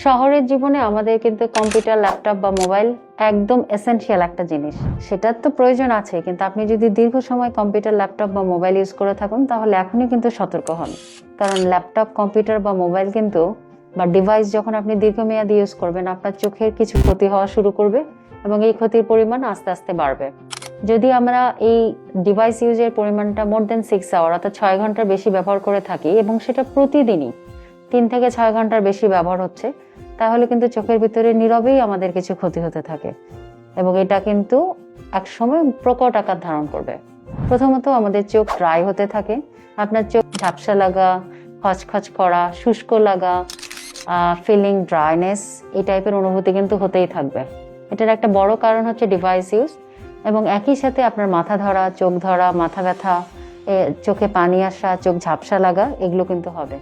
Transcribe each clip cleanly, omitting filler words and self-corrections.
শহরের জীবনে আমাদের কিন্তু কম্পিউটার, ল্যাপটপ বা মোবাইল একদম এসেনশিয়াল একটা জিনিস। সেটার তো প্রয়োজন আছে, কিন্তু আপনি যদি দীর্ঘ সময় কম্পিউটার, ল্যাপটপ বা মোবাইল ইউজ করে থাকুন তাহলে এখনই কিন্তু সতর্ক হন। কারণ ল্যাপটপ, কম্পিউটার বা মোবাইল কিন্তু বা ডিভাইস যখন আপনি দীর্ঘমেয়াদী ইউজ করবেন, আপনার চোখের কিছু ক্ষতি হওয়া শুরু করবে এবং এই ক্ষতির পরিমাণ আস্তে আস্তে বাড়বে। যদি আমরা এই ডিভাইস ইউজের পরিমাণটা মোর দেন 6 আওয়ার অর্থাৎ 6 ঘন্টার বেশি ব্যবহার করে থাকি এবং সেটা প্রতিদিনই 3 থেকে 6 ঘন্টার বেশি ব্যবহার হচ্ছে, তাহলে কিন্তু চোখের ভিতরে নীরবেই আমাদের কিছু ক্ষতি হতে থাকে এবং এটা কিন্তু একসময় প্রকট আকার ধারণ করবে। প্রথমত আমাদের চোখ ড্রাই হতে থাকে। আপনার চোখ ঝাপসা লাগা, খচখচ করা, শুষ্ক লাগা, ফিলিং ড্রাইনেস, এই টাইপের অনুভূতি কিন্তু হতেই থাকবে। এটার একটা বড় কারণ হচ্ছে ডিভাইস ইউজ এবং একই সাথে আপনার মাথা ধরা, চোখ ধরা, মাথা ব্যথা, চোখে পানি আসা, চোখ ঝাপসা লাগা, এগুলো কিন্তু হবে।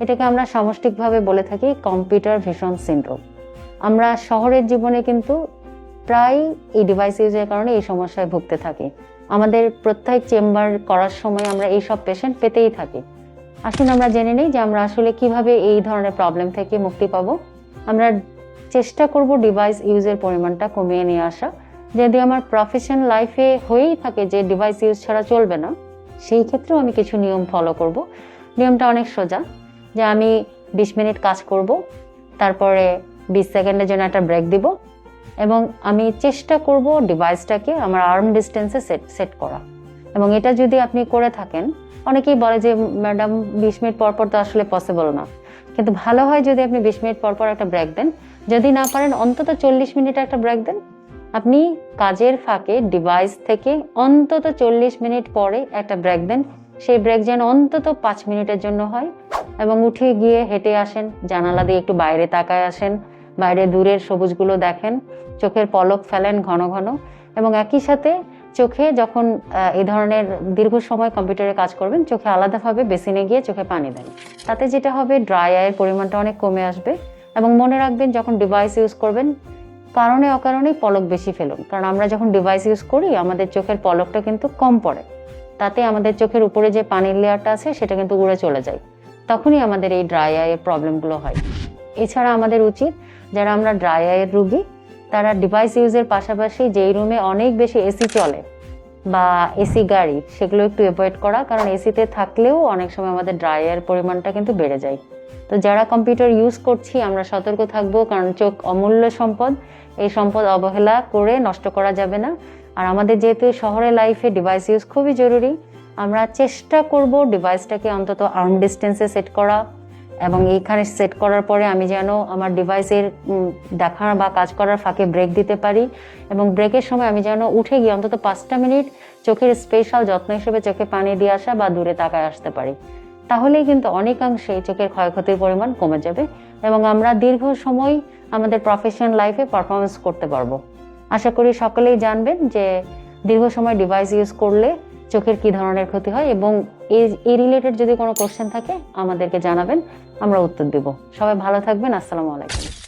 এটাকে আমরা সামষ্টিকভাবে বলে থাকি কম্পিউটার ভিশন সিনড্রোম। আমরা শহরের জীবনে কিন্তু প্রায় এই ডিভাইস ইউজের কারণে এই সমস্যায় ভুগতে থাকি। আমাদের প্রত্যেক চেম্বার করার সময় আমরা এইসব পেশেন্ট পেতেই থাকি। আসুন আমরা জেনে নিই যে আমরা আসলে কিভাবে এই ধরনের প্রবলেম থেকে মুক্তি পাবো। আমরা চেষ্টা করব ডিভাইস ইউজের পরিমাণটা কমিয়ে নিয়ে আসা। যদি আমার প্রফেশন লাইফে হয়েই থাকে যে ডিভাইস ইউজ ছাড়া চলবে না, সেই ক্ষেত্রেও আমি কিছু নিয়ম ফলো করব। নিয়মটা অনেক সোজা, যে আমি 20 মিনিট কাজ করব, তারপরে 20 সেকেন্ডের জন্য একটা ব্রেক দিব এবং আমি চেষ্টা করব ডিভাইসটাকে আমার আর্ম ডিস্টেন্সে সেট করা। এবং এটা যদি আপনি করে থাকেন, অনেকেই বলে যে ম্যাডাম 20 মিনিট পর পর তো আসলে পসিবল না, কিন্তু ভালো হয় যদি আপনি 20 মিনিট পর পর একটা ব্রেক দেন। যদি না পারেন অন্তত 40 মিনিট একটা ব্রেক দেন। আপনি কাজের ফাঁকে ডিভাইস থেকে অন্তত 40 মিনিট পরে একটা ব্রেক দেন। সেই ব্রেক যেন অন্তত 5 মিনিটের জন্য হয় এবং উঠে গিয়ে হেঁটে আসেন, জানালা দিয়ে একটু বাইরে তাকায় আসেন, বাইরে দূরের সবুজগুলো দেখেন, চোখের পলক ফেলেন ঘন ঘন এবং একই সাথে চোখে যখন এই ধরনের দীর্ঘ সময় কম্পিউটারে কাজ করবেন, চোখে আলাদাভাবে বেসিনে গিয়ে চোখে পানি দেন। তাতে যেটা হবে, ড্রাই আইয়ের পরিমাণটা অনেক কমে আসবে। এবং মনে রাখবেন, যখন ডিভাইস ইউজ করবেন কারণে অকারণেই পলক বেশি ফেলুন, কারণ আমরা যখন ডিভাইস ইউজ করি আমাদের চোখের পলকটা কিন্তু কম পড়ে। তাতে আমাদের চোখের উপরে যে পানির লেয়ারটা আছে সেটা কিন্তু উড়ে চলে যায়, তখনই আমাদের এই ড্রাই আইয়ের প্রবলেমগুলো হয়। এছাড়া আমাদের উচিত, যারা আমরা ড্রাই আইয়ের রুগী, তারা ডিভাইস ইউজের পাশাপাশি যেই রুমে অনেক বেশি এসি চলে বা এসি গাড়ি, সেগুলো একটু অ্যাভয়েড করা, কারণ এসিতে থাকলেও অনেক সময় আমাদের ড্রাই আইয়ের পরিমাণটা কিন্তু বেড়ে যায়। তো যারা কম্পিউটার ইউজ করছি আমরা সতর্ক থাকবো, কারণ চোখ অমূল্য সম্পদ, এই সম্পদ অবহেলা করে নষ্ট করা যাবে না। আর আমাদের যেহেতু শহরের লাইফে ডিভাইস ইউজ খুবই জরুরি, আমরা চেষ্টা করব ডিভাইসটাকে অন্তত আর্ম ডিস্টেন্সে সেট করা এবং এইখানে সেট করার পরে আমি যেন আমার ডিভাইসের দেখা বা কাজ করার ফাঁকে ব্রেক দিতে পারি এবং ব্রেকের সময় আমি যেন উঠে গিয়ে অন্তত 5টা মিনিট চোখের স্পেশাল যত্ন হিসেবে চোখে পানি দিয়ে আসা বা দূরে তাকায় আসতে পারি। তাহলেই কিন্তু অনেকাংশে চোখের ক্ষয়ক্ষতির পরিমাণ কমে যাবে এবং আমরা দীর্ঘ সময় আমাদের প্রফেশনাল লাইফে পারফরমেন্স করতে পারবো। আশা করি সকলেই জানবেন যে দীর্ঘ সময় ডিভাইস ইউজ করলে চোখের কি ধরনের ক্ষতি হয় এবং এই রিলেটেড যদি কোনো কোশ্চেন থাকে আমাদেরকে জানাবেন, আমরা উত্তর দেব। সবাই ভালো থাকবেন। আসসালামু আলাইকুম।